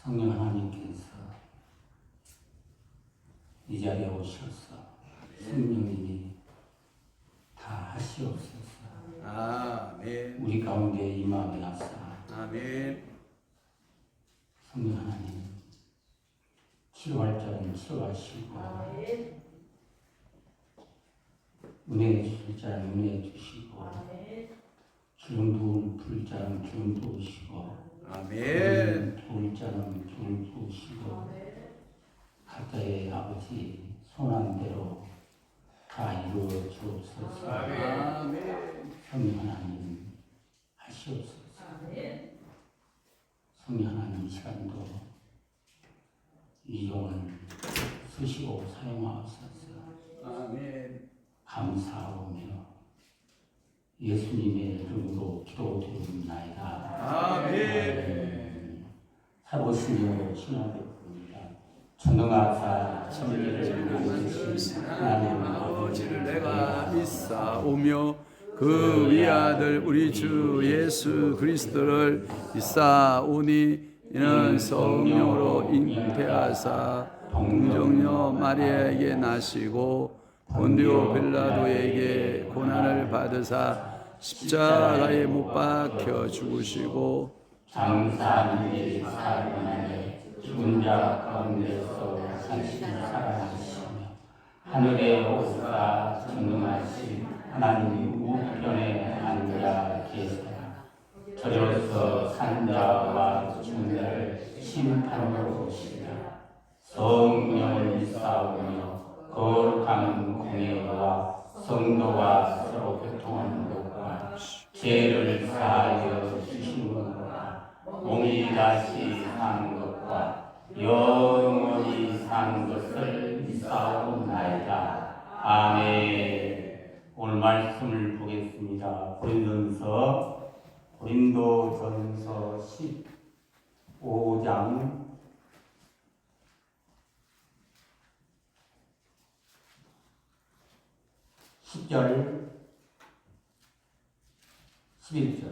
성령 하나님께서 이 자리에 오셔서 성령님이 다 하시옵소서. 아멘. 우리 가운데 임하옵소서. 아멘. 성령 하나님, 치료할 자는 치료하시고 은혜 주실 자는 은혜 주시고 기름 부을 자는 기름 부으시고 아멘. 부을 자는 기름 부으시고 각자의 아버지 손한 대로 다 이루어 주옵소서. 아멘. 성령 하나님 하시옵소서. 성령 하나님, 이 시간도 이용을 쓰시고 사용하옵소서. 아멘. 감사하오며 예수님의 이름으로 기도드립나이다. 아멘. 살아오신 신앙입니다. 전능하사 천지를 만드신 하나님 아버지를 내가 믿사오며 그 위아들 우리 주 예수 그리스도를 믿사오니 이는 성령으로 잉태하사 동정녀 마리아에게 나시고 본디오 빌라도에게 고난을 받으사 십자가에 못 박혀 죽으시고 장사하는 사람만에 죽은 자 가운데서 다시 살아나시며 하늘에 오사 전능하신 하나님 우편에 앉아 계시다. 저려서 산 자와 죽은 자를 심판하러 오시리라. 성령을 믿사오며 거룩한 공예와 성도와 서로 교통하는 것과 죄를 사하여 주시는 것과 몸이 다시 사는 것과 영원히 사는 것을 믿사옵나이다. 아멘. 오늘 말씀을 보겠습니다. 고린도전서 15장 10절 11절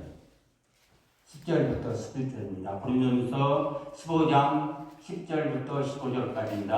10절부터 11절입니다. 고린도전서 15장 10절부터 15절까지입니다.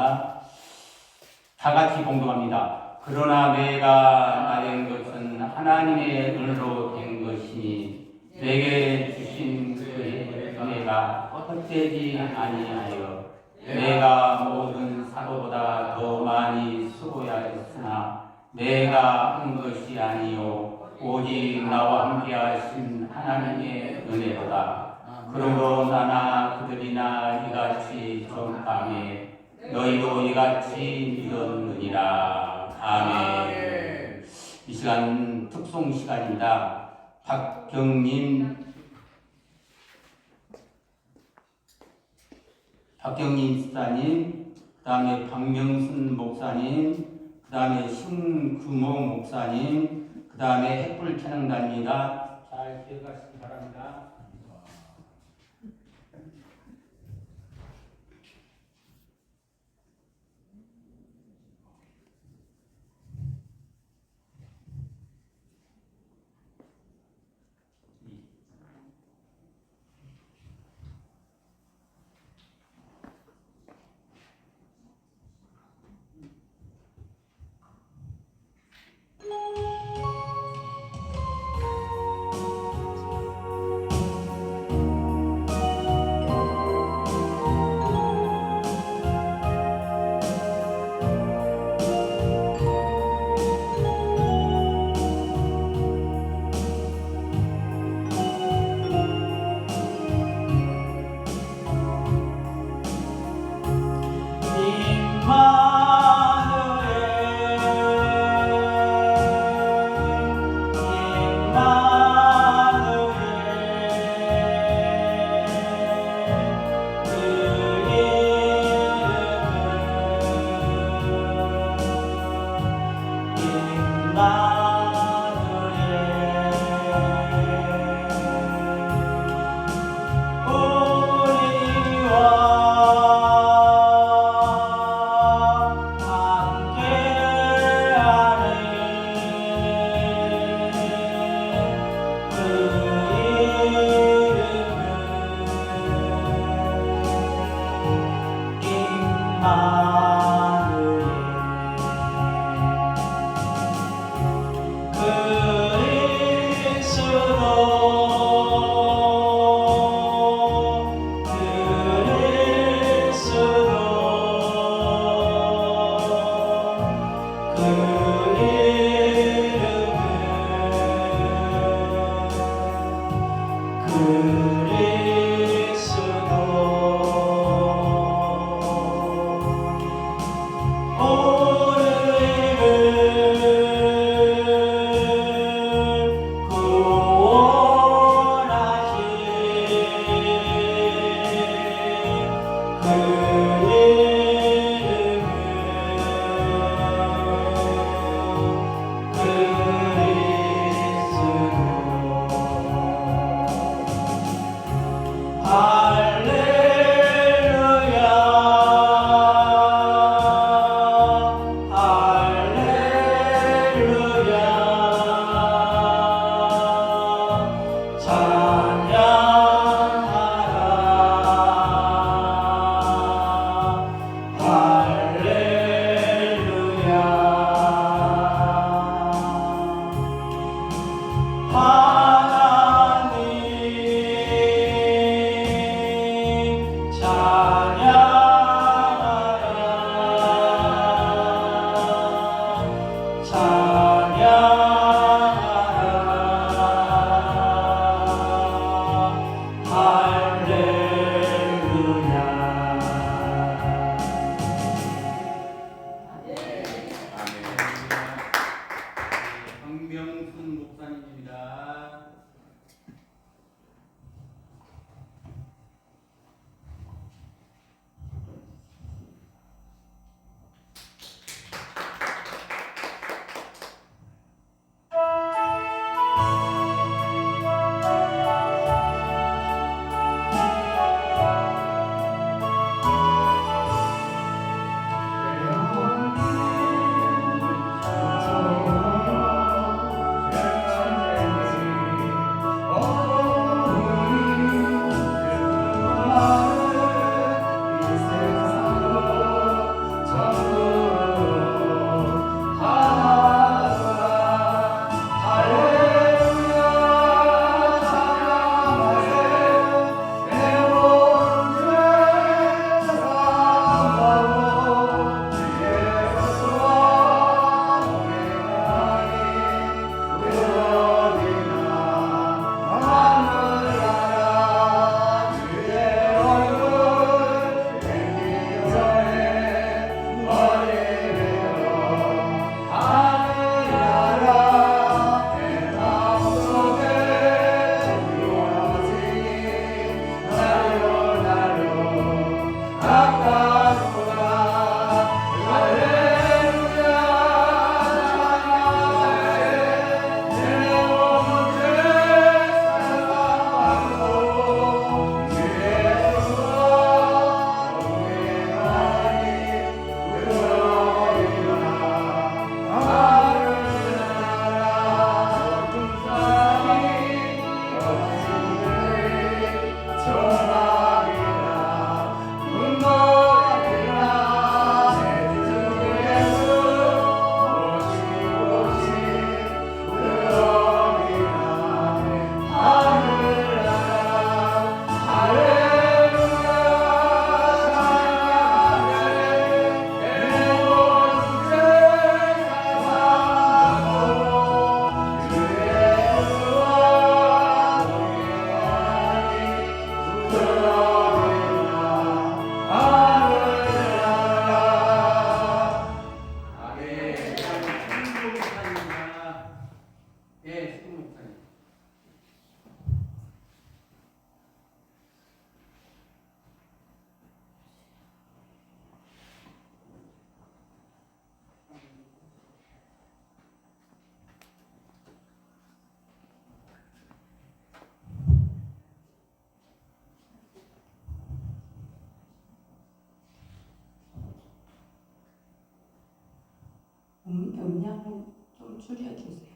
다 같이 공동합니다. 그러나 내가 나된 것은 하나님의 은혜로 된 것이니 내게 주신 그의 은혜가 헛되지 아니하여 내가 모든 사도보다 더 많이 수고하였으나 내가 한 것이 아니요 오직 나와 함께 하신 하나님의 은혜로다. 그러므로 나나 그들이나 이같이 전파하며 너희도 이같이 믿었느니라. 아멘. 이 시간 특송 시간입니다. 박경림 집사님, 그 다음에 박명순 목사님, 그 다음에 신금호 목사님, 그 다음에 햇불 찬양단입니다. 잘 기억하시기 바랍니다. 박명순 목사님입니다. 음량을 좀 줄여주세요.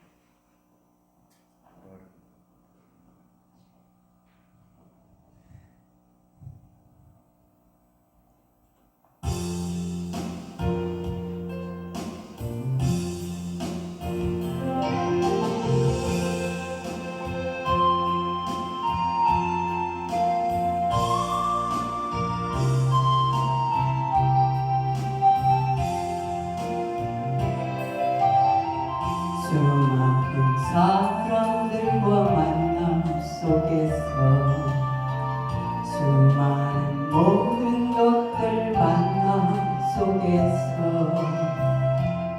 수많은 사람들과 만남 속에서 수많은 모든 것들 만남 속에서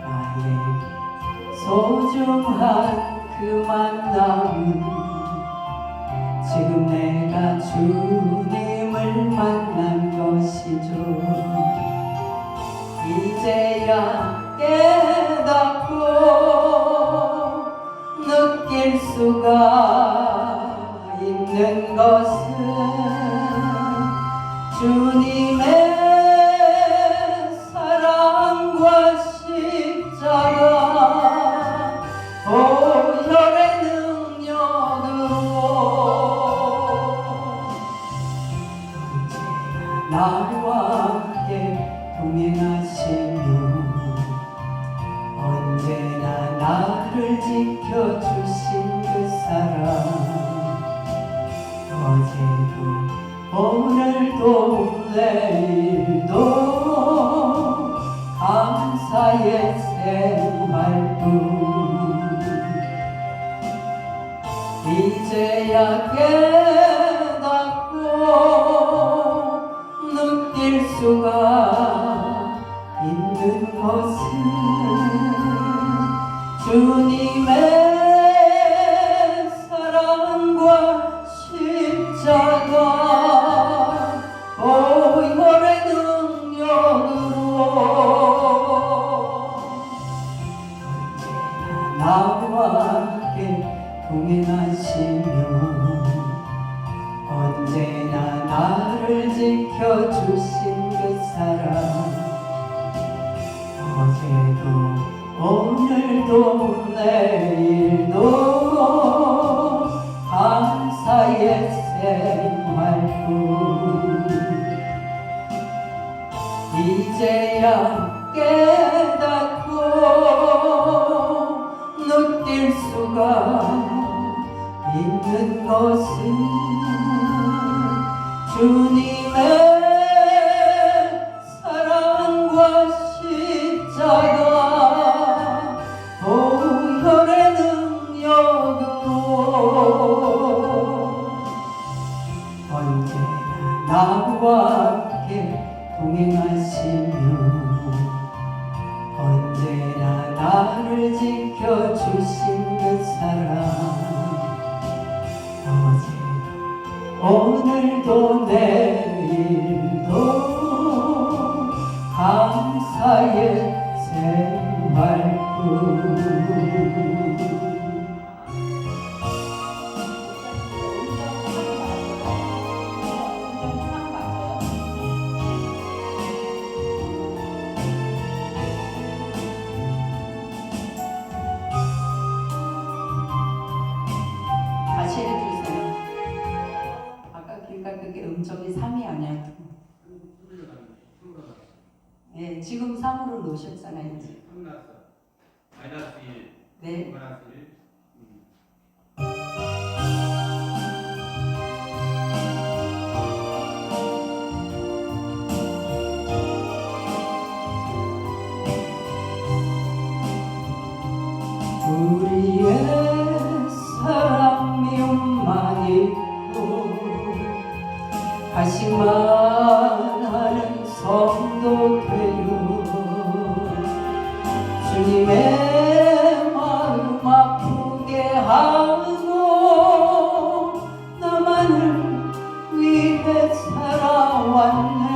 나에게 소중한 그 만남은 지금 내가 주님을 만난 것이죠. 사랑과 십자가 보혈의 능력으로 나와 함께 동행하시며 언제나 나를 지켜주신 그 사랑 어제도 오늘도 내일도 감사의 생활뿐 이제야 깨닫고 느낄 수가 있는 것은 주님의 사랑과 십자가 보혈의 능력으로 언제나 나와 함께 동행하시며 언제나 나를 지켜주신 그 사랑 어제도 오늘도 내일도 감사의 생활뿐 이제야 깨닫고 느낄 수가 있는 것은 주님의 사랑과 십자가 보혈의 능력으로 언제나 나와 함께 동행하시며 언제나 나를 지켜주신 그 사랑 오늘도 내일도 감사의 생활뿐 다시 해주세요. 아까 그러니까 그게 음정이 3이 아니야. 네, 지금 3으로 놓으셨잖아요. 이제. 3 났어. 마이너스 1. 네. 마이너스 1. 우리의 사랑 미움만 있고 가시만 하는 성도 되요 주님의 마음 아프게 하고 나만을 위해 살아왔네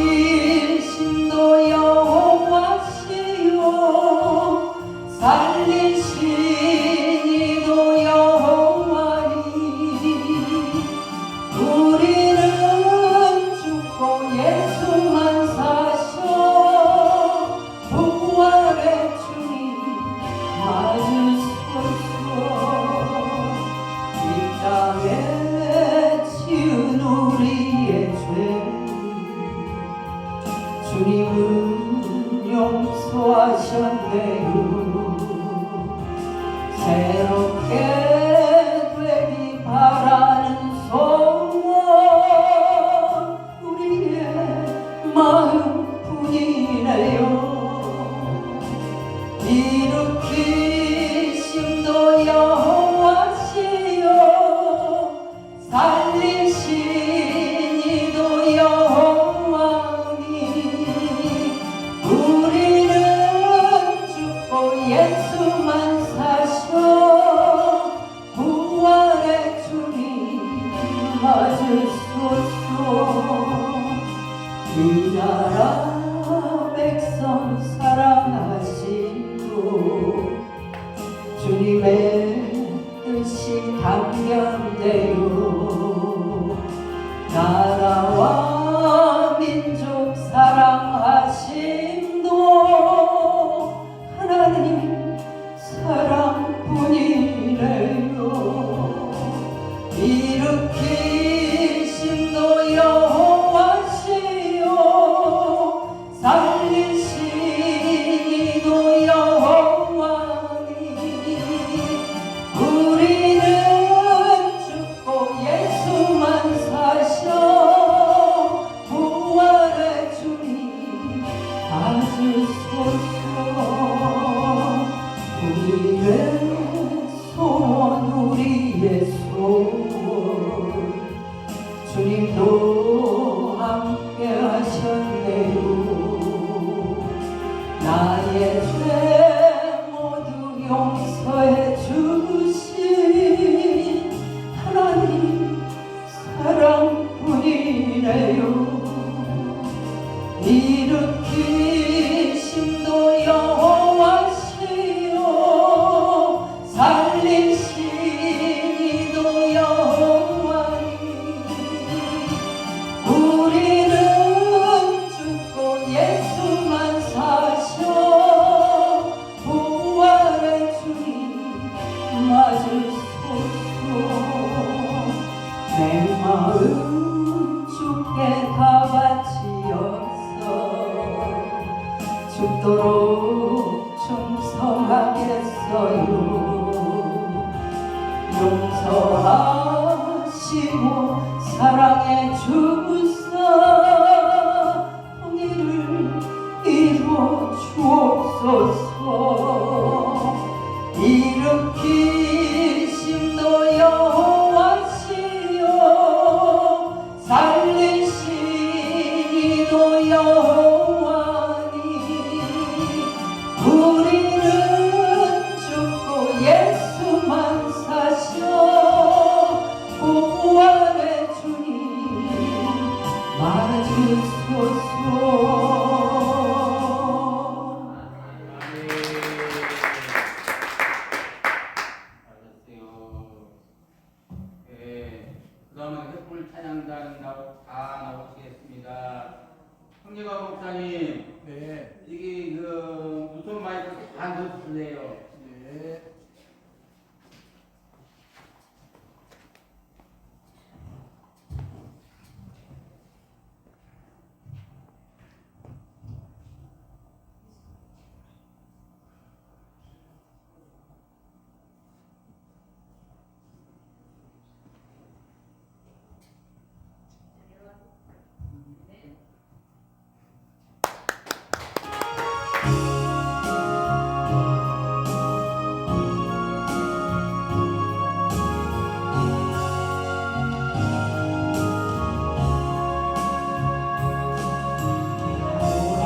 일으키신 도 여호와시요 살리신 이도 여호와니 우리는 죽고 예수만 사셔 부활의 주님 맞으소서 이 땅에 치운 우리의 죄 주님은 용서하셨네요 새롭게 되기 바라는 소원 우리의 마음뿐이네요 일으키심도 여호와시요 살리신 이도 여호와니 우리는 죽고 나라와 민족 사랑하심도 하나님 사랑뿐이래요. 일으키심도 여호와시요 살리시기도 여호와니 우리는 죽고 예수만 사셔 부활의 주님 봐주소서. 우리의 소원 우리의 소원 주님도 함께 하셨네요. 나의 죄 모두 용서해 주신 하나님 사랑뿐이래요. 일으키심도 여호와시요 살리시기도 여호와니 우리는 죽고 예수만 사셔 부활의 주님 맞으소서. 내 마음 주께 다 바치었어 죽도록 충성하겠어요. 용서하시고 사랑해 주사 통일을 이루어 주옵소서. 일으키심도 여호와시요 살리시기도 여호와니 우리는 죽고 예수만 사셔 부활의 주님 맞으소서. 알았어요. 그 다음은 횃불 찬양단 다 나오시겠습니다. 황재가 목사님, 네. 이게 무슨 마이크 다 넣어주세요. 네.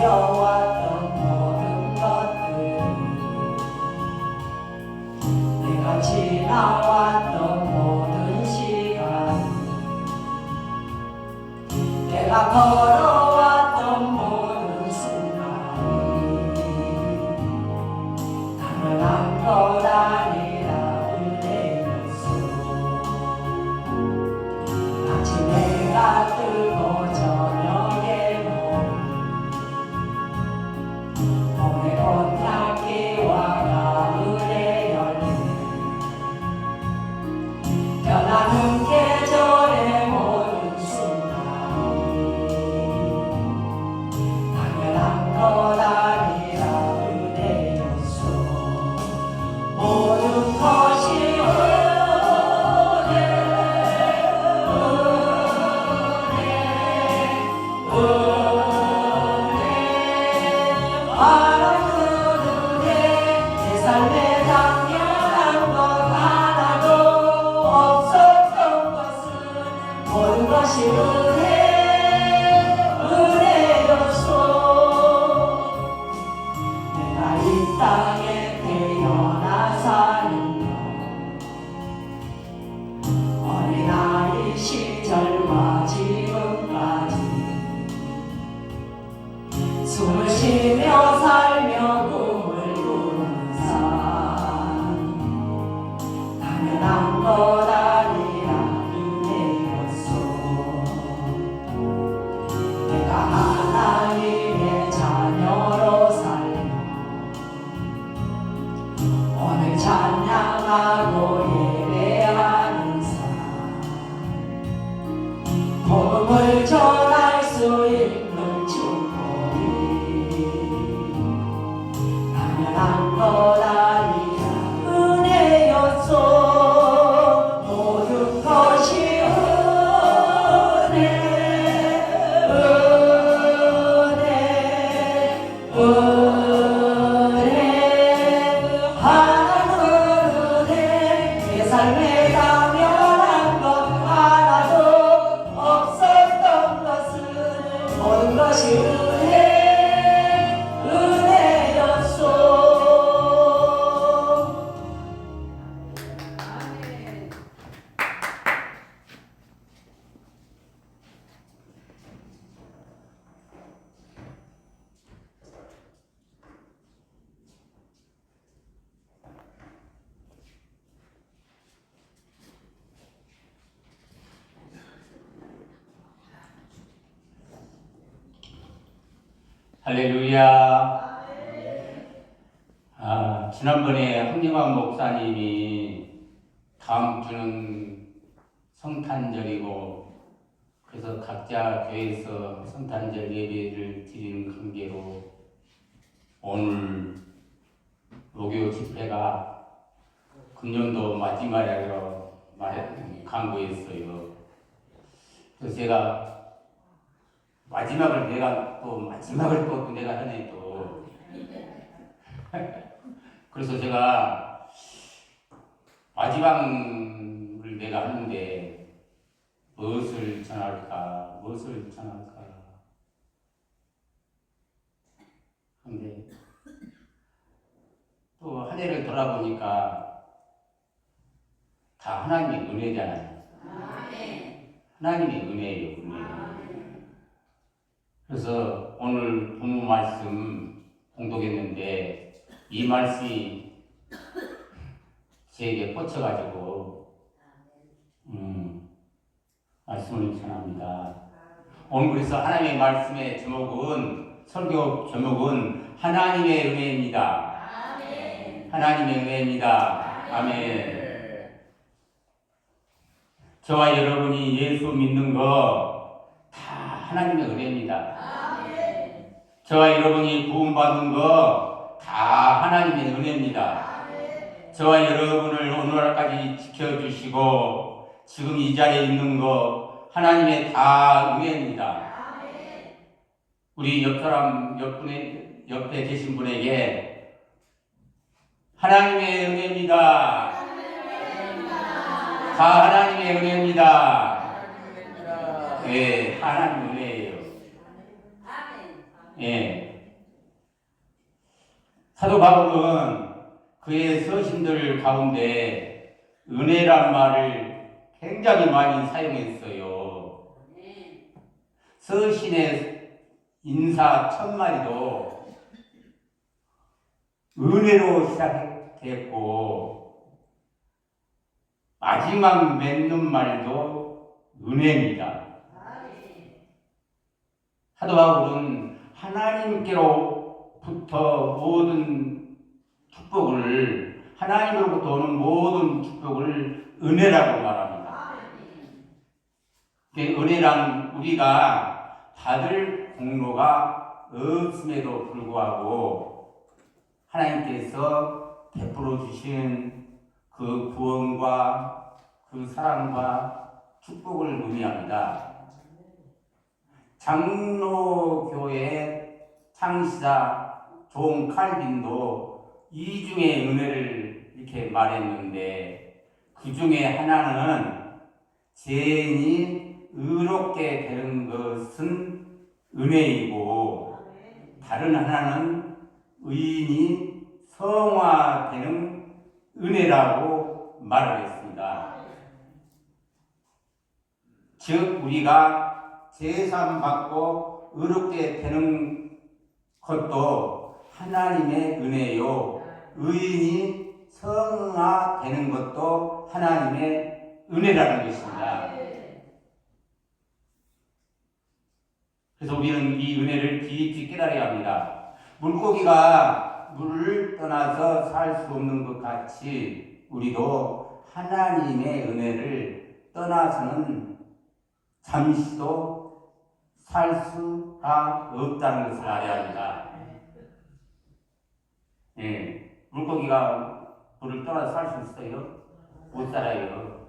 두려웠던 모든 것들 내가 지나왔던 모든 시간 내가 걸어왔던 모든 순간이 당연한 것 아니라 은혜였어. 마치 내가 뜨고 저녁에 봄의 꽃향기와 가을의 열매 변하는 계절의 모든 순간이 당연한 것 아니라 은혜였어. 모든 것이 삶에 당연한 것 하나도 없었던 것은 모든 것이 은혜였어. 내가 이 땅에 태어나 사는 것 어린아이 시절과 지금까지 숨을 쉬며 살며 꿈을 꾸는 삶 당연한 것 아니라 은혜였어. 할렐루야. 지난번에 황림환 목사님이 다음 주는 성탄절이고 그래서 각자 교회에서 성탄절 예배를 드리는 관계로 오늘 로교 집회가 금년도 마지막이라고 강구했어요. 그래서 제가 마지막을 또 내가 하네 또. 그래서 제가 마지막을 내가 하는데 무엇을 전할까? 근데 또 한 해를 돌아보니까 다 하나님의 은혜잖아요. 하나님의 은혜예요, 은혜. 그래서 오늘 본문 말씀 공독했는데 이 말씀이 제게 꽂혀가지고 말씀을 전합니다. 오늘 그래서 하나님의 말씀의 설교 제목은 하나님의 은혜입니다. 하나님의 은혜입니다. 아멘. 저와 여러분이 예수 믿는 거 다 하나님의 은혜입니다. 저와 여러분이 구원받은 거 다 하나님의 은혜입니다. 저와 여러분을 오늘날까지 지켜주시고 지금 이 자리에 있는 거 하나님의 다 은혜입니다. 우리 옆에 계신 분에게 하나님의 은혜입니다. 다 하나님의 은혜입니다. 예, 하나님 은혜예요. 예. 사도 바울은 그의 서신들 가운데 은혜란 말을 굉장히 많이 사용했어요. 서신의 인사 첫 마디도 은혜로 시작했고 마지막 맺는 말도 은혜입니다. 사도 바울은 하나님께로부터 모든 축복을 하나님으로부터 오는 모든 축복을 은혜라고 말합니다. 은혜란 우리가 받을 공로가 없음에도 불구하고 하나님께서 베풀어 주신 그 구원과 그 사랑과 축복을 의미합니다. 장로교회 창시자 존 칼빈도 이중의 은혜를 이렇게 말했는데 그 중에 하나는 죄인이 의롭게 되는 것은 은혜이고 다른 하나는 의인이 성화되는 은혜라고 말을 했습니다. 즉 우리가 제사함 받고 의롭게 되는 것도 하나님의 은혜요. 의인이 성화되는 것도 하나님의 은혜라는 것입니다. 그래서 우리는 이 은혜를 깊이 깨달아야 합니다. 물고기가 물을 떠나서 살 수 없는 것 같이 우리도 하나님의 은혜를 떠나서는 잠시도 살 수가 없다는 것을 알아야 합니다. 예, 물고기가 물을 떠나서 살 수 있어요? 못 살아요.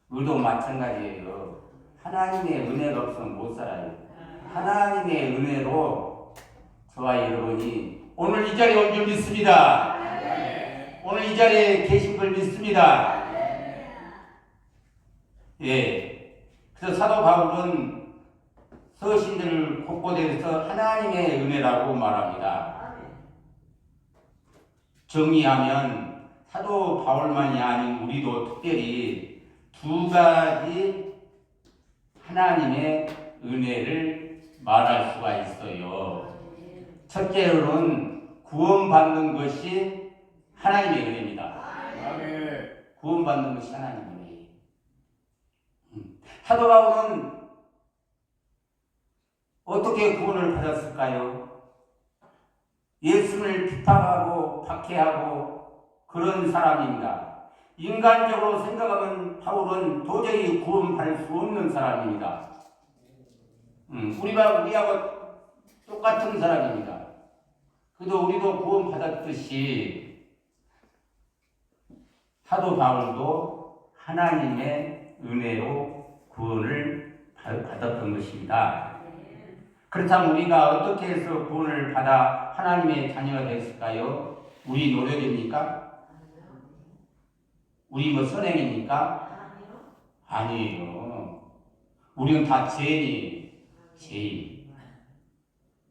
우리도 마찬가지예요. 하나님의 은혜가 없으면 못 살아요. 하나님의 은혜로 저와 여러분이 오늘 이 자리에 온 줄 믿습니다. 오늘 이 자리에 계신 걸 믿습니다. 예. 그래서 사도 바울은 서신들을 곳곳에서 하나님의 은혜라고 말합니다. 정리하면 사도 바울만이 아닌 우리도 특별히 두 가지 하나님의 은혜를 말할 수가 있어요. 첫째로는 구원받는 것이 하나님의 은혜입니다. 구원받는 것이 하나님의 은혜예요. 사도 바울은 어떻게 구원을 받았을까요? 예수를 비판하고 박해하고 그런 사람입니다. 인간적으로 생각하면 바울은 도저히 구원받을 수 없는 사람입니다. 우리하고 똑같은 사람입니다. 그래도 우리도 구원받았듯이 사도 바울도 하나님의 은혜로 구원을 받았던 것입니다. 그렇다면 우리가 어떻게 해서 구원을 받아 하나님의 자녀가 됐을까요? 우리 노력입니까? 우리 선행입니까? 아니에요. 우리는 다 죄인이에요. 죄인.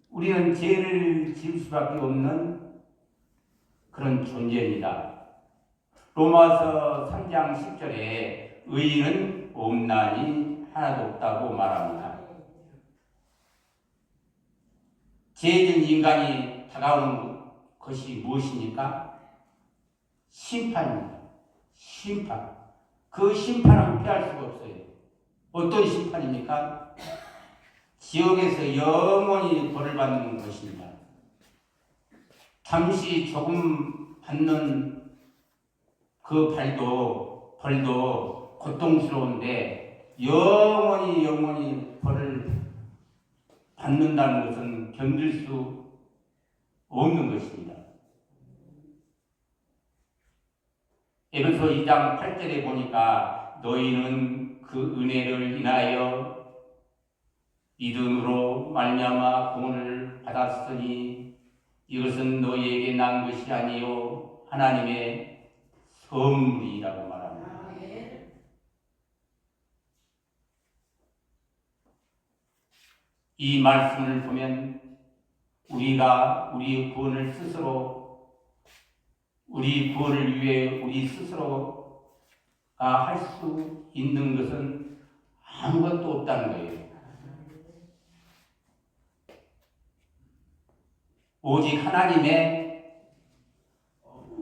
우리는 죄를 지을 수밖에 없는 그런 존재입니다. 로마서 3장 10절에 의인은 없나니 하나도 없다고 말합니다. 죄진 인간이 다가오는 것이 무엇입니까? 심판입니다. 심판. 그 심판은 피할 수가 없어요. 어떤 심판입니까? 지옥에서 영원히 벌을 받는 것입니다. 잠시 조금 받는 그 벌도 고통스러운데 영원히 벌을 받는다는 것은 견딜 수 없는 것입니다. 에베소 2장 8절에 보니까 너희는 그 은혜를 인하여 믿음으로 말미암아 구원을 받았으니 이것은 너희에게 난 것이 아니요 하나님의 선물이라고 말합니다. 이 말씀을 보면 우리가 우리 구원을 위해 우리 스스로가 할 수 있는 것은 아무것도 없다는 거예요. 오직 하나님의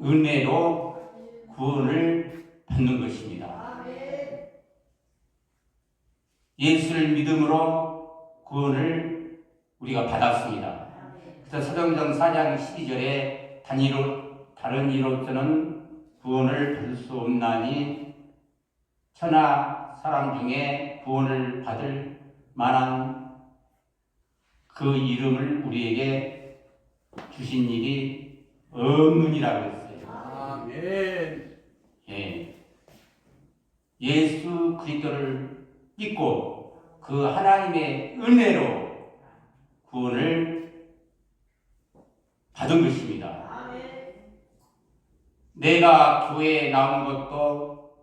은혜로 구원을 받는 것입니다. 예수를 믿음으로 구원을 우리가 받았습니다. 그래서 사도행전 4장 12절에 다른 이로서는 구원을 받을 수 없나니 천하 사람 중에 구원을 받을 만한 그 이름을 우리에게 주신 일이 없느니라고 했어요. 아멘. 예. 예수 그리스도를 믿고 그 하나님의 은혜로 구원을 받은 것입니다. 내가 교회에 나온 것도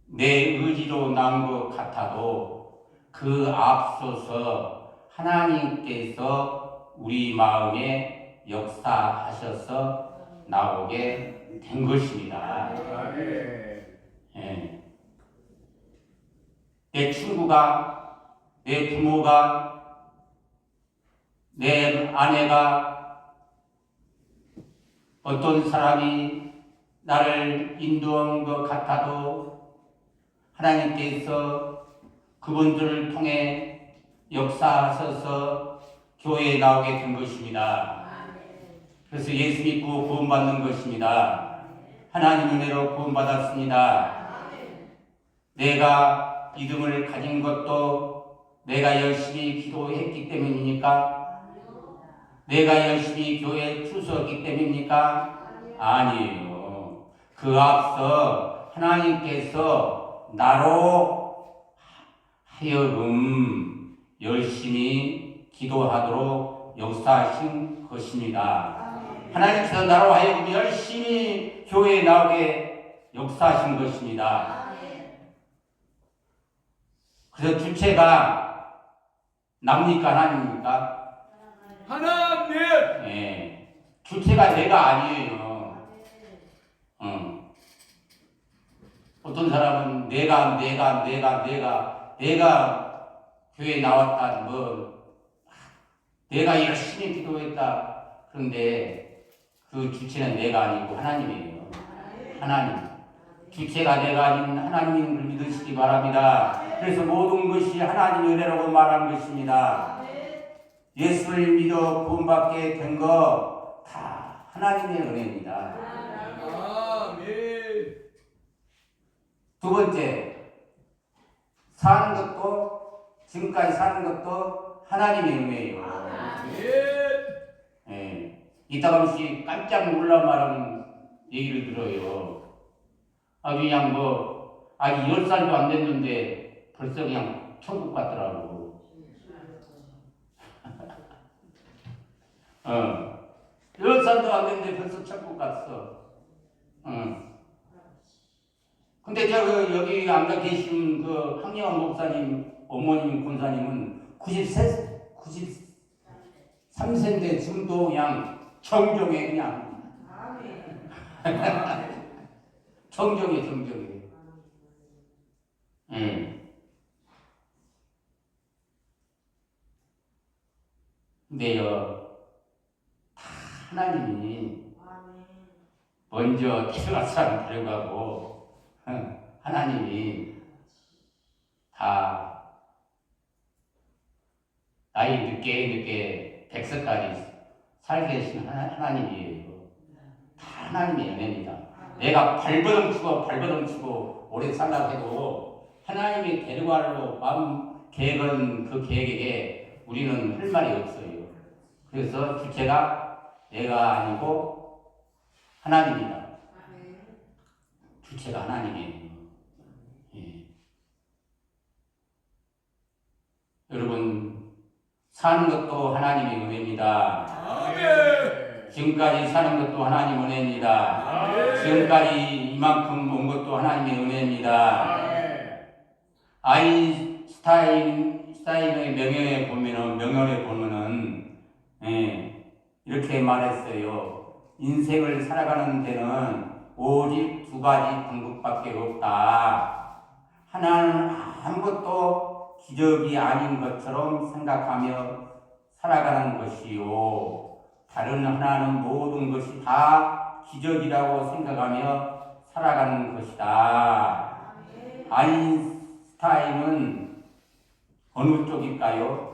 내 의지로 나온 것 같아도 그 앞서서 하나님께서 우리 마음에 역사하셔서 나오게 된 것입니다. 예. 내 친구가, 내 부모가, 내 아내가, 어떤 사람이 나를 인도한 것 같아도 하나님께서 그분들을 통해 역사하셔서 교회에 나오게 된 것입니다. 그래서 예수 믿고 구원받는 것입니다. 하나님 은혜로 구원받았습니다. 내가 믿음을 가진 것도 내가 열심히 기도했기 때문입니까? 내가 열심히 교회에 출석했기 때문입니까? 아니에요. 그 앞서 하나님께서 나로 하여금 열심히 기도하도록 역사하신 것입니다. 하나님께서 나로 하여금 열심히 교회에 나오게 역사하신 것입니다. 그래서 주체가 납니까 하나님입니까? 하나님. 예, 주체가 내가 아니에요. 어떤 사람은 내가 교회에 나왔다, 내가 열심히 기도했다. 그런데 그 주체는 내가 아니고 하나님이에요. 하나님. 주체가 내가 아닌 하나님을 믿으시기 바랍니다. 그래서 모든 것이 하나님의 은혜라고 말한 것입니다. 예수를 믿어 구원받게 된 거 다 하나님의 은혜입니다. 아멘. 두 번째, 사는 것도, 지금까지 사는 것도 하나님의 은혜예요. 예. 이따가씩 깜짝 놀란 말은 얘기를 들어요. 그냥 아직 10살도 안 됐는데 벌써 그냥 천국 같더라고. 10살도 안 됐는데 벌써 천국 갔어. 근데 여기 앉아 계신 그 황영환 목사님, 어머님, 권사님은 93세인데 지금도 그냥 정정해, 그냥. 정정해. 근데요, 다 하나님이 먼저 데려가서 데려가고, 하나님이 다 나이 늦게 100세까지 살게 하신 하나님이에요. 다 하나님의 은혜입니다. 내가 발버둥치고 오래 살라고 해도 하나님이 데려가려고 마음 계획은 그 계획에 우리는 할 말이 없어요. 그래서 주체가 내가 아니고 하나님이다. 주체가 하나님이에요. 예. 여러분, 사는 것도 하나님의 은혜입니다. 아멘. 지금까지 사는 것도 하나님 은혜입니다. 아멘. 지금까지 이만큼 온 것도 하나님의 은혜입니다. 아인슈타인의 명언에 보면은 이렇게 말했어요. 인생을 살아가는 데는 오직 두 가지 방법밖에 없다. 하나는 아무것도 기적이 아닌 것처럼 생각하며 살아가는 것이요. 다른 하나는 모든 것이 다 기적이라고 생각하며 살아가는 것이다. 아인슈타인은 어느 쪽일까요?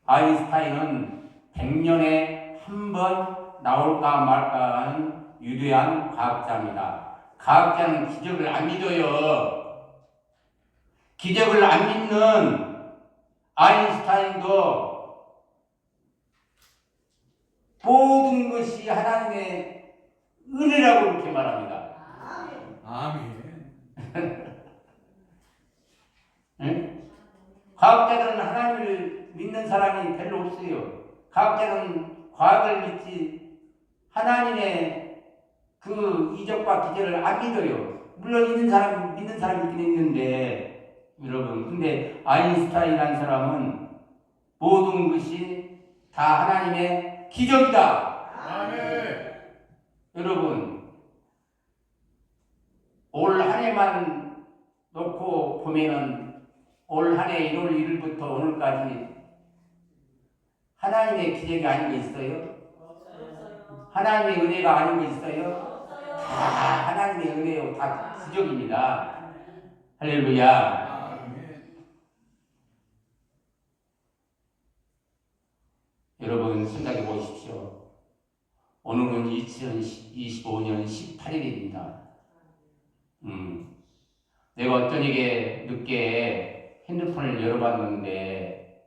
아인슈타인은 100년에 한 번 나올까 말까 하는 위대한 과학자입니다. 과학자는 기적을 안 믿어요. 기적을 안 믿는 아인슈타인도 모든 것이 하나님의 은혜라고 그렇게 말합니다. 아멘. 응? 과학자들은 하나님을 믿는 사람이 별로 없어요. 과학자는 과학을 믿지 하나님의 그 이적과 기적을 안 믿어요. 물론 믿는 사람이 있긴 있는데, 여러분, 근데 아인슈타인이라는 사람은 모든 것이 다 하나님의 기적이다. 아멘. 여러분, 올 한 해만 놓고 보면은 올 한 해 1월 1일부터 오늘까지 하나님의 기적이 아닌 거 있어요? 하나님의 은혜가 아닌 거 있어요? 다 하나님의 은혜요. 다 기적입니다. 할렐루야. 여러분 생각해 보십시오. 오늘은 2025년 18일입니다. 내가 어쩌니게 늦게 핸드폰을 열어봤는데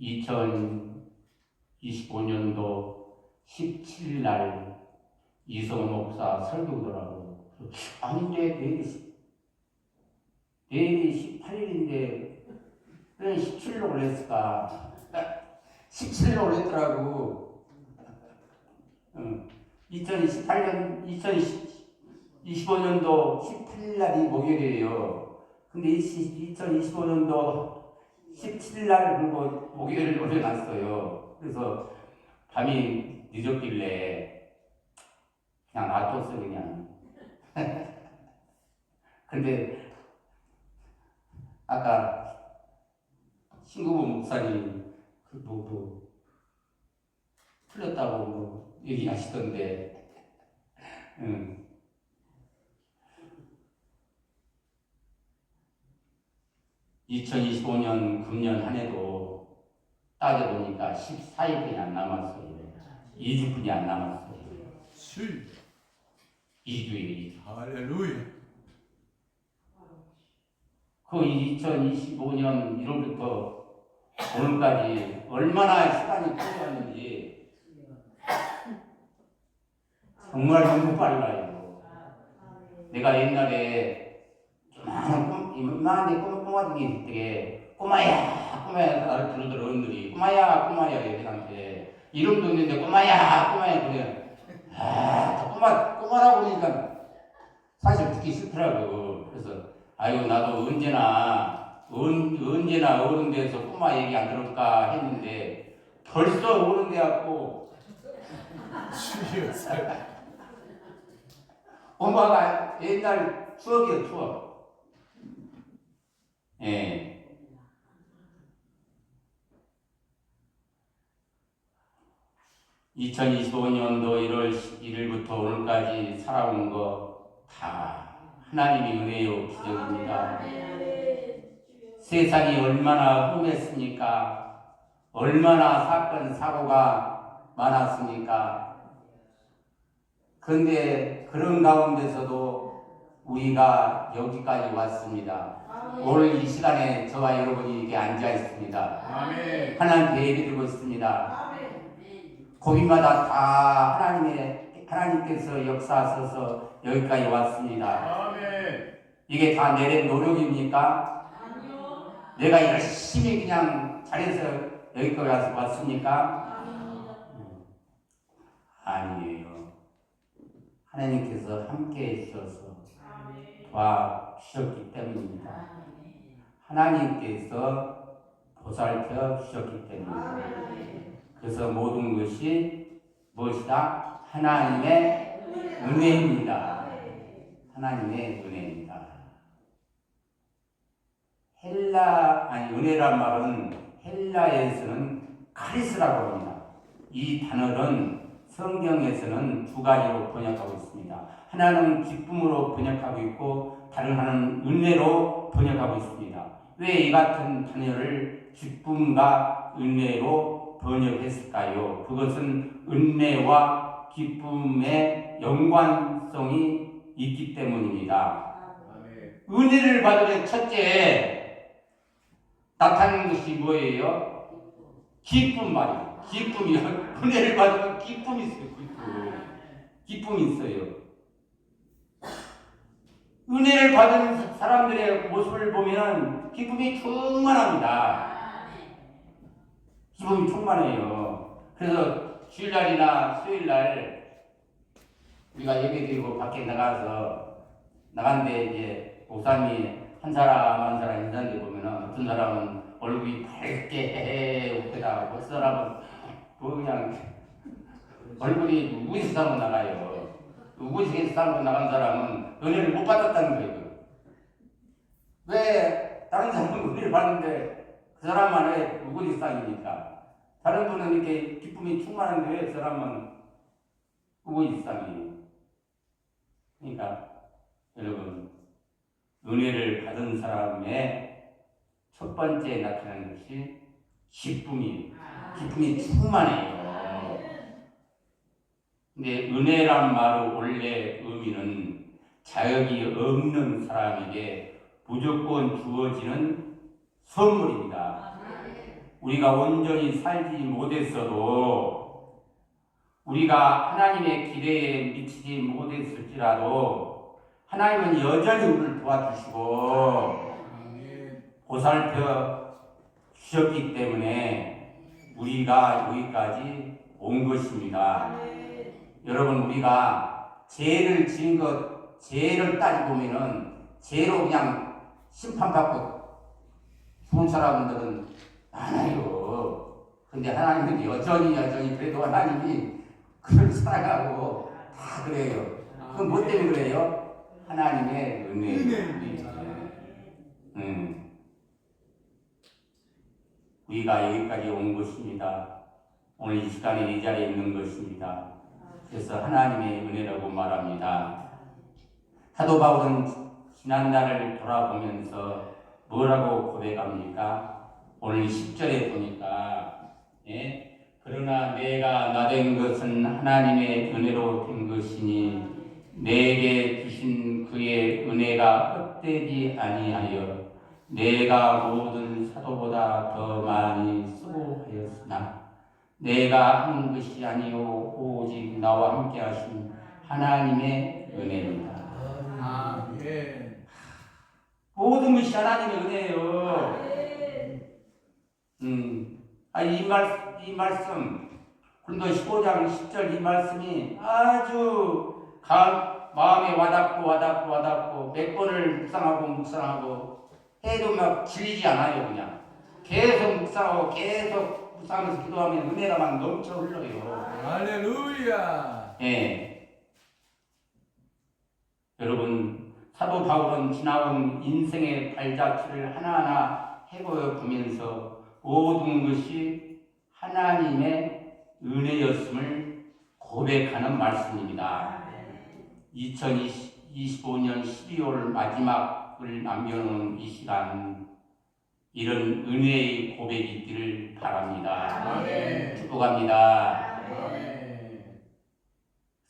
2025년도 17일 날 이성훈 목사 설교더라고. 아닌데 내일이 18일인데 왜 17일로 올렸을까? 17일로 올렸더라고. 2018년, 2025년도 18일 날이 목요일이에요. 근데 2025년도 17일 날 그리고 목요일을 올려놨어요. 그래서 밤이 늦었길래 그냥 놔뒀어 그냥. 근데 아까 신구부 목사님 틀렸다고 얘기하시던데, 2025년 금년 한 해도 따져보니까 14일뿐이 안 남았어요. 2주뿐이 안 남았어요. 술. 2주일이. 할렐루야. 그 2025년 1월부터 오늘까지 얼마나 시간이 필요했는지 정말 너무 빨라요. 내가 옛날에 이만한데 꼬마둥이 있을 때 꼬마야 나를 부르던 어른들이 꼬마야 얘들한테 이름도 없는데 꼬마야 그래. 꼬마라고 그러니까 사실 듣기 싫더라고. 그래서 아유 나도 언제나 어른 돼서 꼬마 얘기 안 들을까 했는데 벌써 어른 돼갖고 주여. 엄마가 옛날 추억이요 추억. 예. (2025년도 1월 1일부터) 오늘까지 살아온 거 다 하나님의 은혜요 기적입니다. 세상이 얼마나 험했습니까? 얼마나 사건 사고가 많았습니까? 그런데 그런 가운데서도 우리가 여기까지 왔습니다. 오늘 이 시간에 저와 여러분이 이렇게 앉아 있습니다. 아멘. 하나님께 예배드리고 있습니다. 고민마다 다 하나님께서 역사하셔서 여기까지 왔습니다. 아멘. 이게 다 내 노력입니까? 아니요. 내가 열심히 그냥 잘해서 여기까지 와서 왔습니까? 아니에요. 하나님께서 함께 해주셔서 도와주셨기 때문입니다. 하나님께서 보살펴 주셨기 때문입니다. 그래서 모든 것이 무엇이다? 하나님의 은혜입니다. 하나님의 은혜입니다. 은혜란 말은 헬라에서는 카리스라고 합니다. 이 단어는 성경에서는 두 가지로 번역하고 있습니다. 하나는 기쁨으로 번역하고 있고 다른 하나는 은혜로 번역하고 있습니다. 왜 이 같은 단어를 기쁨과 은혜로 번역했을까요? 그것은 은혜와 기쁨의 연관성이 있기 때문입니다. 아멘. 은혜를 받으면 첫째 나타나는 것이 뭐예요? 기쁨 말이에요. 기쁨이요. 은혜를 받으면 기쁨이 있어요. 기쁨이 있어요. 은혜를 받은 사람들의 모습을 보면 기쁨이 충만합니다. 기쁨이 충만해요. 그래서 주일날이나 수요일날 우리가 예배드리고 밖에 나갔는데 이제 목사님이 한 사람 인사하는데 보면은 어떤 사람은 얼굴이 밝게 웃게다, 어떤 사람은 그냥 얼굴이 우거지상으로 나가요. 우거지상으로 나간 사람은 은혜를 못 받았다는 거예요. 왜 다른 사람은 은혜를 받는데 그 사람만 왜 우거지상입니까? 다른 분은 이렇게 기쁨이 충만한데 왜 그 사람은 우거지상이에요? 그러니까 여러분, 은혜를 받은 사람의 첫 번째 나타나는 것이 기쁨이에요. 기쁨이 충만해요. 근데 은혜란 말의 원래 의미는 자격이 없는 사람에게 무조건 주어지는 선물입니다. 우리가 온전히 살지 못했어도, 우리가 하나님의 기대에 미치지 못했을지라도 하나님은 여전히 우리를 도와주시고 보살펴 주셨기 때문에 우리가 여기까지 온 것입니다. 여러분, 우리가 죄를 지은 것, 죄를 따지고 보면은 죄로 그냥 심판받고 죽은 사람들은 많아요. 근데 하나님은 여전히 그래도 하나님이 그를 사랑하고 다 그래요. 그건 뭐 때문에 그래요? 하나님의 은혜입니다. 우리가 여기까지 온 것입니다. 오늘 이 시간에 이 자리에 있는 것입니다. 그래서 하나님의 은혜라고 말합니다. 사도 바울은 지난날을 돌아보면서 뭐라고 고백합니까? 오늘 10절에 보니까 그러나 내가 나된 것은 하나님의 은혜로 된 것이니 내게 주신 그의 은혜가 헛되지 아니하여 내가 모든 사도보다 더 많이 수고하였으나 내가 한 것이 아니요 오직 나와 함께 하신 하나님의 은혜입니다. 아멘. 모든 것이 하나님의 은혜예요. 이 말씀 고린도 15장 10절 이 말씀이 아주 마음에 와닿고 몇 번을 묵상하고 해도 막 질리지 않아요. 그냥 계속 묵상하고 계속 묵상하면서 기도하면 은혜가 막 넘쳐 흘러요. 할렐루야. 여러분, 사도 바울은 지나온 인생의 발자취를 하나하나 해보여 보면서 모든 것이 하나님의 은혜였음을 고백하는 말씀입니다. 2025년 12월 마지막을 남겨놓은 이 시간, 이런 은혜의 고백이 있기를 바랍니다. 아멘. 축복합니다. 아멘.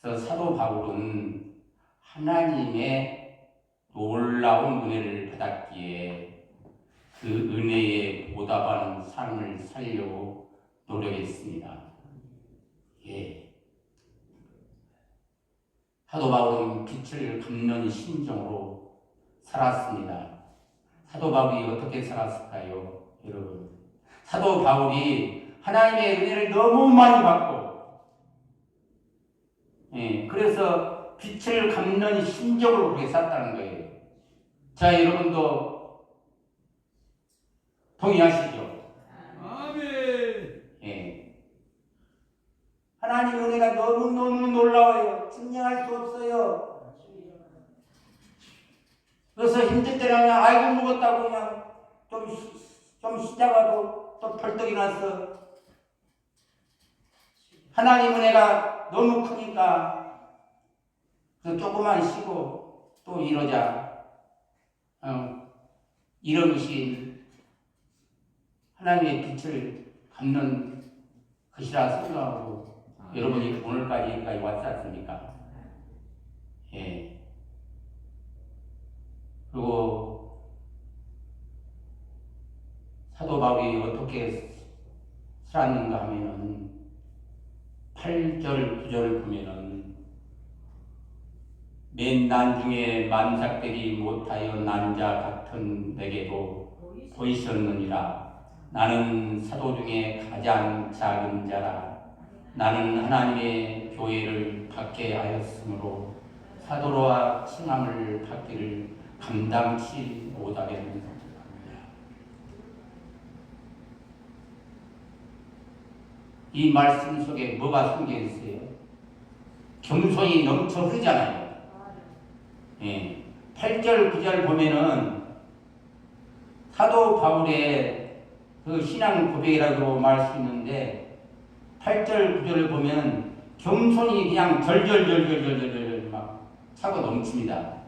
그래서 사도 바울은 하나님의 놀라운 은혜를 받았기에 그 은혜에 보답하는 삶을 살려고 노력했습니다. 사도 바울은 빛을 갚는 심정으로 살았습니다. 사도 바울이 어떻게 살았을까요? 여러분, 사도 바울이 하나님의 은혜를 너무 많이 받고 그래서 빛을 갚는 심정으로 그렇게 살았다는 거예요. 자, 여러분도 동의하시죠? 아멘. 하나님의 은혜가 너무너무 놀라워요. 증명할 수 없어요. 그래서 힘들 때는 그냥 아이고 먹었다고 그냥 좀 쉬다가도 또 벌떡 일어났어. 하나님 은혜가 너무 크니까 그래서 조금만 쉬고 또 이러자. 이런 것이 하나님의 빛을 갚는 것이라 생각하고 여러분이 오늘까지 왔지 않습니까? 그리고 사도 바울이 어떻게 살았는가 하면은 8절 9절을 보면은 맨 난중에 만삭되지 못하여 난 자 같은 내게도 보이셨느니라. 나는 사도 중에 가장 작은 자라. 나는 하나님의 교회를 받게 하였으므로 사도로와 칭함을 받기를 감당치 못하겠느냐. 이 말씀 속에 뭐가 숨겨 있어요? 겸손이 넘쳐 흐르잖아요. 8절 9절 보면은 사도 바울의 그 신앙 고백이라고 말할 수 있는데 8절 9절을 보면 겸손이 그냥 절절절절절절 막 차고 넘칩니다.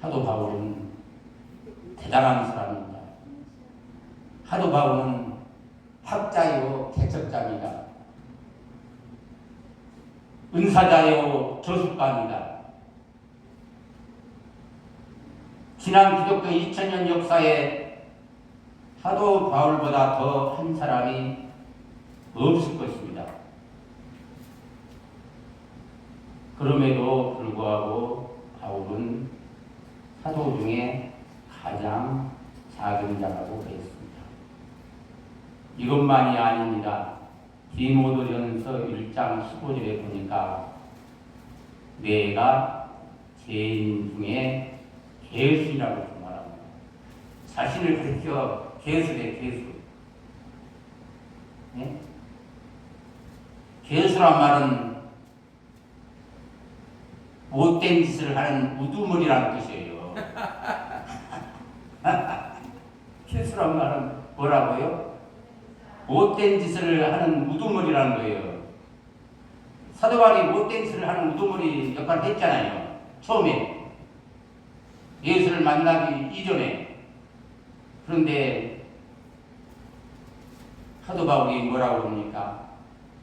사도 바울은 대단한 사람입니다. 사도 바울은 학자요 개척자입니다. 은사자요 저술가입니다. 지난 기독교 2000년 역사에 사도 바울보다 더 한 사람이 없을 것입니다. 그럼에도 불구하고 바울은 사도 중에 가장 작은 자라고 했습니다. 이것만이 아닙니다. 디모데전서 1장 15절에 보니까 내가 죄인 중에 개수라고 말합니다. 자신을 가리켜 개수래, 개수. 네? 개수란 말은 못된 짓을 하는 우두머리라는 뜻이에요. 개수란 말은 뭐라고요? 못된 짓을 하는 우두머리라는 거예요. 사도 바울이 못된 짓을 하는 우두머리 역할을 했잖아요. 처음에 예수를 만나기 이전에. 그런데 사도 바울이 뭐라고 합니까?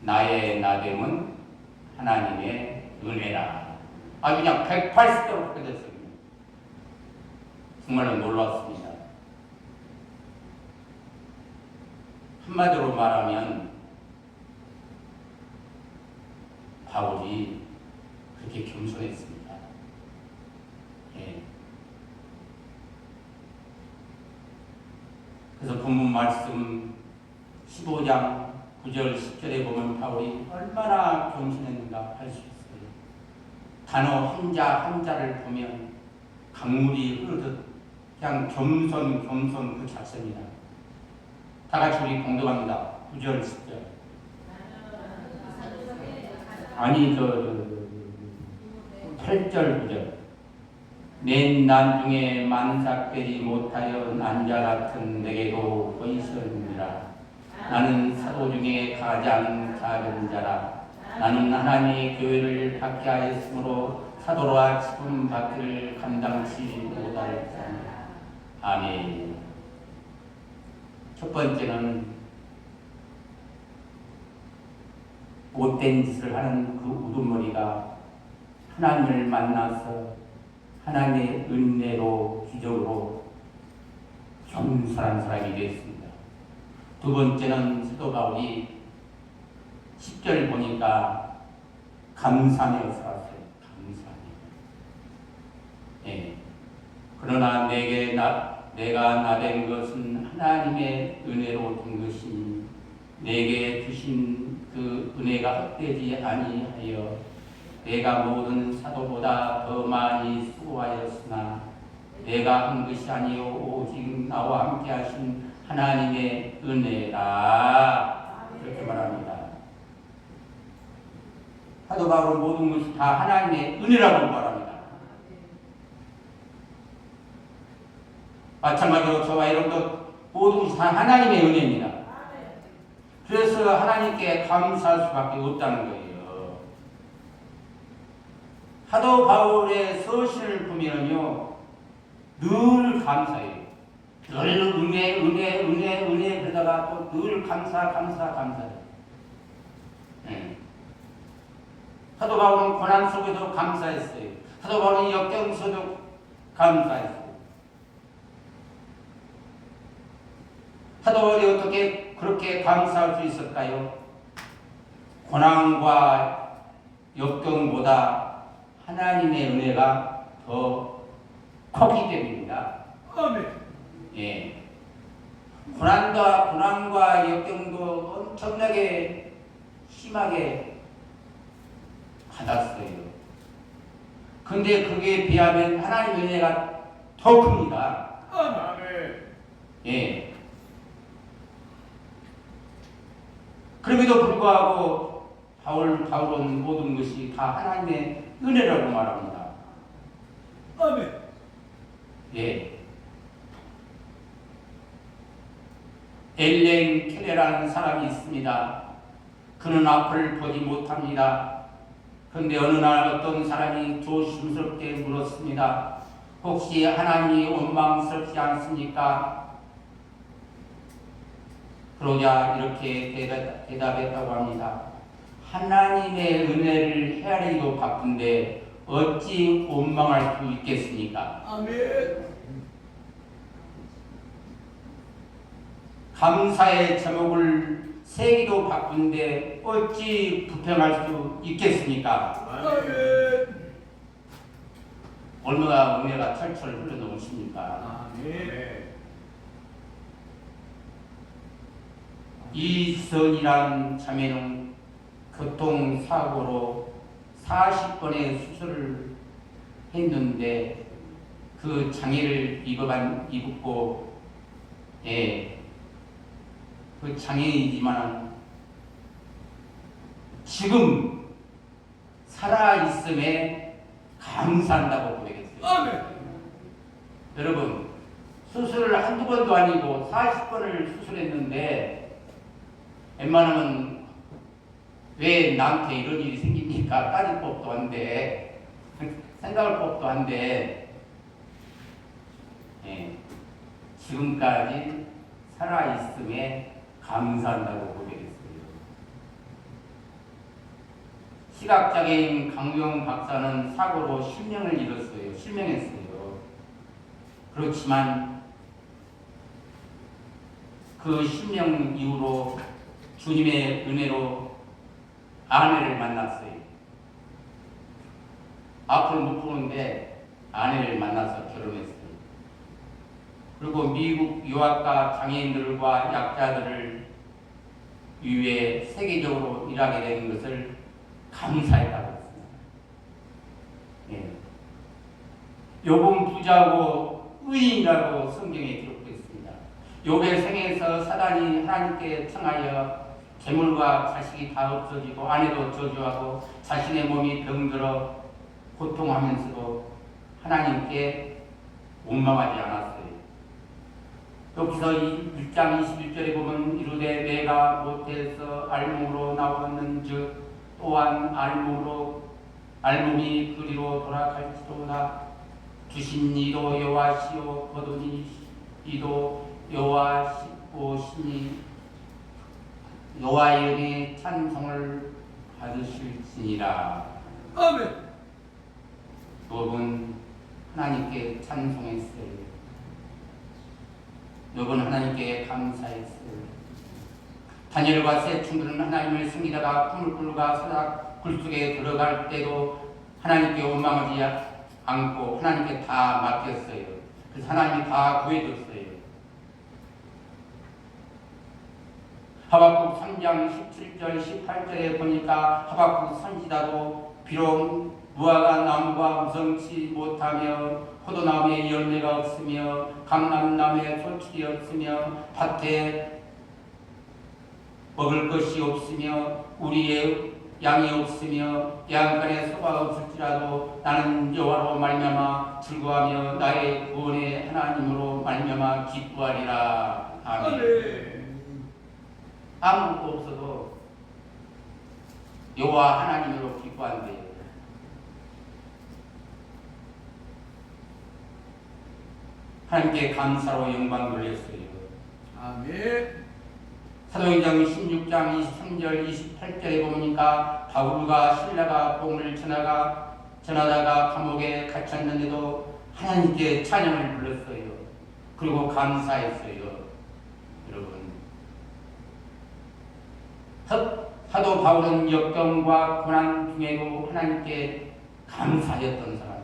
나의 나됨은 하나님의 은혜라. 아주 그냥 180도로 바뀌었습니다. 정말로 놀랐습니다. 한마디로 말하면 바울이 그렇게 겸손했습니다. 예. 그래서 본문 말씀 15장 9절 10절에 보면 바울이 얼마나 겸손했는가 할 수 있어요. 단어 한자 한자를 보면 강물이 흐르듯 그냥 겸손 그 자체입니다. 다 같이 우리 공동합니다. 9절 10절. 아니 8절 9절. 내 난중에 만삭되지 못하여 난자 같은 내게도 보이시느니라. 나는 사도 중에 가장 작은 자라. 나는 하나님의 교회를 받게 하였으므로 사도라 칭함 받기를 감당치 못할 자니라. 아멘. 첫 번째는 못된 짓을 하는 그 우두머리가 하나님을 만나서 하나님의 은혜로 기적으로 겸손한 사람이 되었습니다. 두 번째는 사도 바울이 10절 보니까 감사하며 살았어요. 감사하며. 예. 그러나 내가 나된 것은 하나님의 은혜로 된 것이니 내게 주신 그 은혜가 헛되지 아니하여 내가 모든 사도보다 더 많이 수고하였으나 내가 한 것이 아니요 오직 나와 함께 하신 하나님의 은혜라. 이렇게 말합니다. 사도 바울은 모든 것이 다 하나님의 은혜라고 말합니다. 마찬가지로 저와 여러분도 모든 것이 다 하나님의 은혜입니다. 그래서 하나님께 감사할 수밖에 없다는 거예요. 사도 바울의 서신을 보면요 늘 감사해요. 늘 은혜 그러다가 또 늘 감사해요. 네. 사도 바울은 고난 속에도 감사했어요. 사도 바울은 역경 속에도 감사했어요. 사도 바울이 어떻게 그렇게 감사할 수 있을까요? 고난과 역경보다 하나님의 은혜가 더 컸기 때문입니다. 아멘. 예. 고난과 역경도 엄청나게 심하게 받았어요. 근데 그게 비하면 하나님의 은혜가 더 큽니다. 아멘. 예. 그럼에도 불구하고 바울은 모든 것이 다 하나님의 은혜라고 말합니다. 아멘. 예. 엘렌 켈레라는 사람이 있습니다. 그는 앞을 보지 못합니다. 그런데 어느 날 어떤 사람이 조심스럽게 물었습니다. 혹시 하나님이 원망스럽지 않습니까? 그러자 이렇게 대답했다고 합니다. 하나님의 은혜를 헤아리기도 바쁜데 어찌 원망할 수 있겠습니까? 아멘. 감사의 제목을 세기도 바쁜데 어찌 불평할 수 있겠습니까? 아멘. 얼마나 은혜가 철철 흘러넘칩니까? 아멘. 이선이란 자매는 교통사고로 40번의 수술을 했는데 그 장애를 입었고, 예, 그 장애이지만 지금 살아있음에 감사한다고 고백했어요. 아멘. 여러분, 수술을 한두 번도 아니고 40번을 수술했는데 웬만하면 왜 나한테 이런 일이 생깁니까? 따질 법도 한데 생각할 법도 한데, 예, 지금까지 살아있음에 감사한다고 고백했어요. 시각장애인 강경 박사는 사고로 실명을 잃었어요. 실명했어요. 그렇지만 그 실명 이후로 주님의 은혜로 아내를 만났어요. 앞을 못 보는데 아내를 만나서 결혼했어요. 그리고 미국 유학가 장애인들과 약자들을 위해 세계적으로 일하게 된 것을 감사했다고 했습니다. 예. 욥은 부자고 의인이라고 성경에 기록되어 있습니다. 욥의 생에서 사단이 하나님께 청하여 재물과 자식이 다 없어지고 아내도 저주하고 자신의 몸이 병들어 고통하면서도 하나님께 원망하지 않았어요. 여기서 1장 21절에 보면 이르되 내가 못해서 알몸으로 나왔는즉 또한 알몸이 그리로 돌아갈지로다. 주신 이도 여호와시요 거두니 이도 여호와시오시니 여호와의 은혜 찬송을 받으실지니라. 아멘. 욥은 하나님께 찬송했어요. 욥은 하나님께 감사했어요. 다니엘과 세 친구는 하나님을 숨기다가 꿈을 꾸다가 사자 굴속에 들어갈 때도 하나님께 원망하지 않고 하나님께 다 맡겼어요. 그래서 하나님이 다 구해줬어요. 하박국 3장 17절 18절에 보니까 하박국 선지자도 비록 무화과 나무가 무성치 못하며 포도나무에 열매가 없으며 감람나무에 소출이 없으며 밭에 먹을 것이 없으며 우리의 양이 없으며 양간에 소가 없을지라도 나는 여호와로 말미암아 즐거워하며 나의 구원의 하나님으로 말미암아 기뻐하리라. 아멘. 아무것도 없어도 여호와 하나님으로 기뻐한대요. 하나님께 감사로 영광 돌렸어요. 아멘. 사도행전 16장 23절 28절에 보니까 바울과 실라가 복음을 전하다가 감옥에 갇혔는데도 하나님께 찬양을 불렀어요. 그리고 감사했어요. 여러분, 사도 바울은 역경과 고난 중에도 하나님께 감사했던 사람입니다.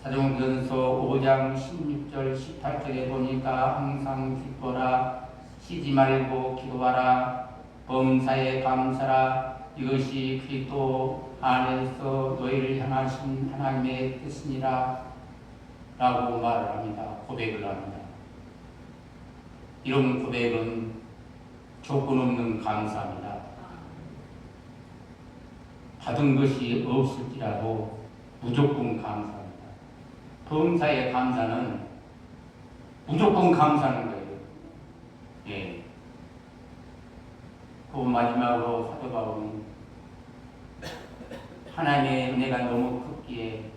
사도행전서 5장 16절 18절에 보니까 항상 기뻐라, 쉬지 말고 기도하라, 범사에 감사라, 이것이 그리스도 안에서 너희를 향하신 하나님의 뜻이니라 라고 말을 합니다. 고백을 합니다. 이런 고백은 조건 없는 감사입니다. 받은 것이 없을지라도 무조건 감사합니다. 범사의 감사는 무조건 감사하는 거예요. 예. 그 마지막으로 사도 바울은 하나님의 은혜가 너무 컸기에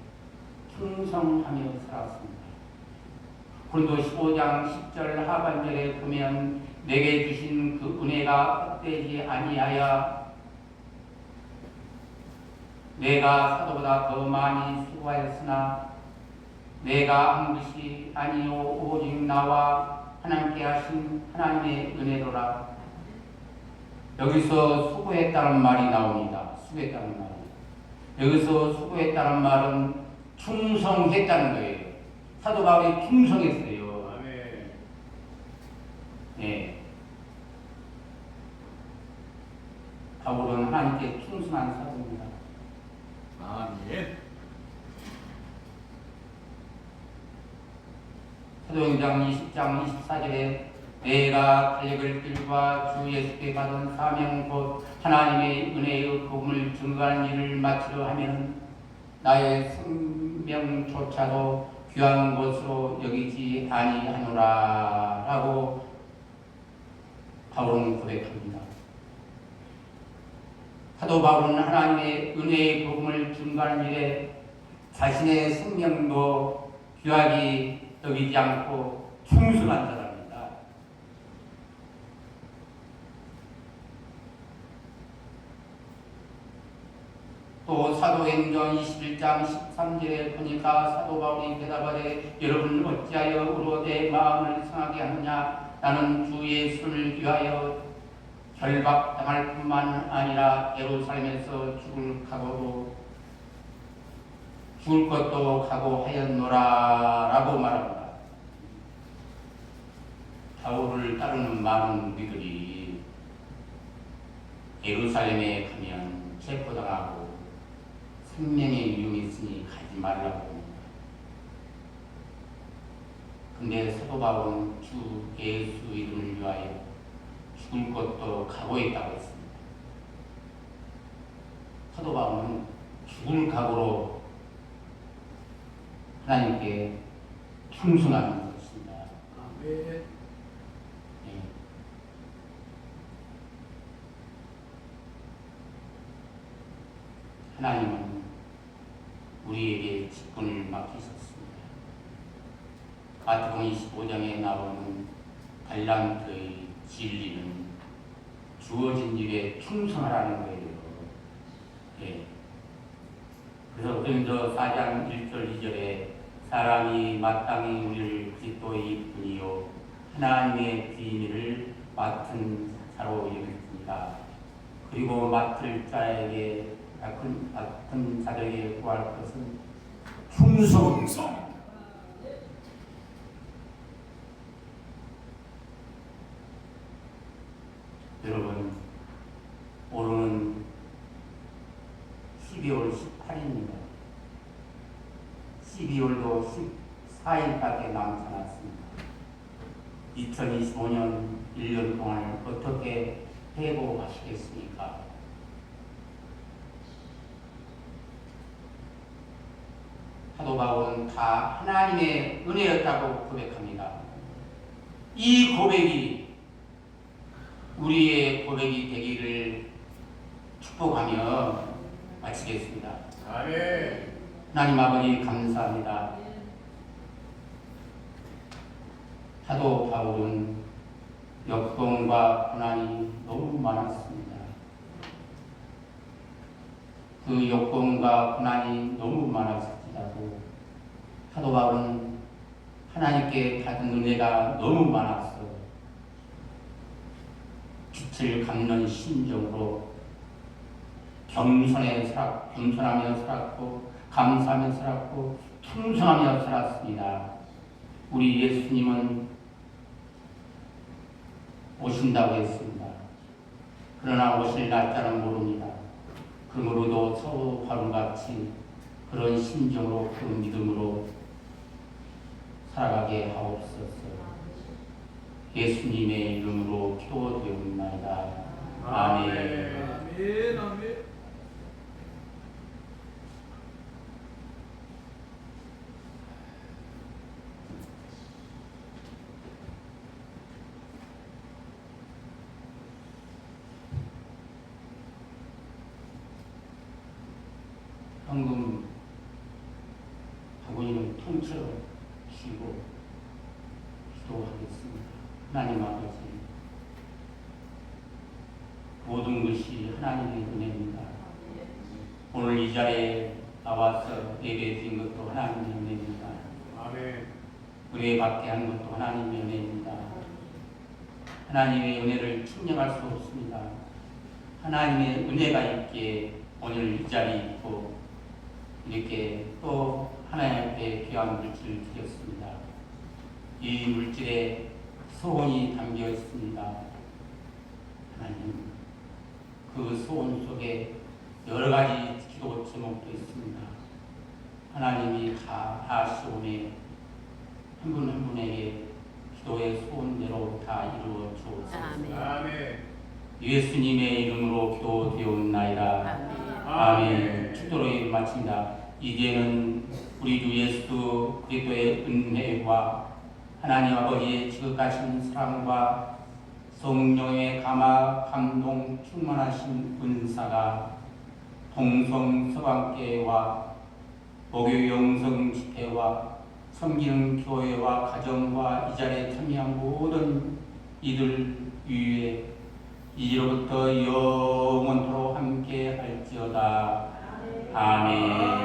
충성하며 살았습니다. 고린도 15장 10절 하반절에 보면 내게 주신 그 은혜가 헛되지 아니하여 내가 사도보다 더 많이 수고하였으나 내가 한 것이 아니요 오직 나와 하나님께 하신 하나님의 은혜로라. 여기서 수고했다는 말이 나옵니다. 수고했다는 말이. 여기서 수고했다는 말은 충성했다는 거예요. 사도 바울이 충성했어요. 아멘. 네. 바울은 하나님께 충성한 사도입니다. 아멘. 사도행전 20장 24절에 내가 달력을 길과 주 예수께 받은 사명 곧 하나님의 은혜의 복음을 증거하는 일을 마치려 하면 나의 생명조차도 귀한 것으로 여기지 아니하노라 라고 바울은 고백합니다. 사도 바울은 하나님의 은혜의 복음을 증거하는 일에 자신의 생명도 귀하게 여기지 않고 충성한 사람입니다. 또 사도행전 21장 13절에 보니까 사도 바울이 대답하되 여러분 어찌하여 우로 내 마음을 상하게 하느냐. 나는 주 예수를 위하여 결박당할 뿐만 아니라 예루살렘에서 죽을 것도 각오하였노라 라고 말합니다. 바울을 따르는 많은 우리들이 예루살렘에 가면 체포당하고 생명의 위험이 있으니 가지 말라고 합니다. 근데 사도 바울은 주 예수 이름을 위하여 죽을 것도 각오했다고 했습니다. 사도 바울은 죽을 각오로 하나님께 충성하는 것입니다. 아멘. 네. 하나님은 우리에게 직분을 맡기셨습니다. 마태복음 25장에 나오는 달란트의 진리는 주어진 일에 충성하라는 거예요. 예. 그래서 고린도 4장 1절 2절에 사람이 마땅히 우리를 그리스도의 분이요 하나님의 비밀을 맡은 자로 여겼습니다. 그리고 맡을 자에게 맡은 자에게 구할 것은 충성. 여러분, 오늘은 12월 18일입니다. 12월도 14일밖에 남지 않았습니다. 2025년 1년 동안 어떻게 해고 가시겠습니까? 사도 바울은 다 하나님의 은혜였다고 고백합니다. 이 고백이 우리의 고백이 되기를 축복하며 마치겠습니다. 아멘. 하나님 아버지 감사합니다. 사도 바울은 역경과 고난이 너무 많았습니다. 그 역경과 고난이 너무 많았을지라도 사도 바울은 하나님께 받은 은혜가 너무 많았어 빛을 갚는 심정으로 겸손하며 살았고 감사하며 살았고 충성하며 살았습니다. 우리 예수님은 오신다고 했습니다. 그러나 오실 날짜는 모릅니다. 그러므로도 서로 바울같이 그런 심정으로 그 믿음으로 살아가게 하옵소서. 예수님의 이름으로 기도드리옵나이다. 아멘. 아멘. 아멘. 방금 아버님을 통째로 주시고 기도하겠습니다. 하나님 아버지, 모든 것이 하나님의 은혜입니다. 오늘 이 자리에 나와서 예배드린 것도 하나님의 은혜입니다. 아멘. 은혜 받게 한 것도 하나님의 은혜입니다. 하나님의 은혜를 측량할 수 없습니다. 하나님의 은혜가 있기에 오늘 이 자리에 있고 이렇게 또 하나님 앞에 귀한 물질을 드렸습니다. 이 물질에 소원이 담겨 있습니다. 하나님, 그 소원 속에 여러 가지 기도 제목도 있습니다. 하나님이 다 아시오니 한 분 한 분에게 기도의 소원대로 다 이루어 주옵소서. 아멘. 예수님의 이름으로 기도되었나이다. 아멘. 축도로 마칩니다. 이제는 우리 주 예수 그리스도의 은혜와 하나님 아버지의 지극하신 사랑과 성령의 감동 충만하신 은사가 동성서방교회와 목요 영성 집회와 섬기는 교회와 가정과 이 자리에 참여한 모든 이들 위에 이제로부터 영원토록 함께 할지어다. 아멘.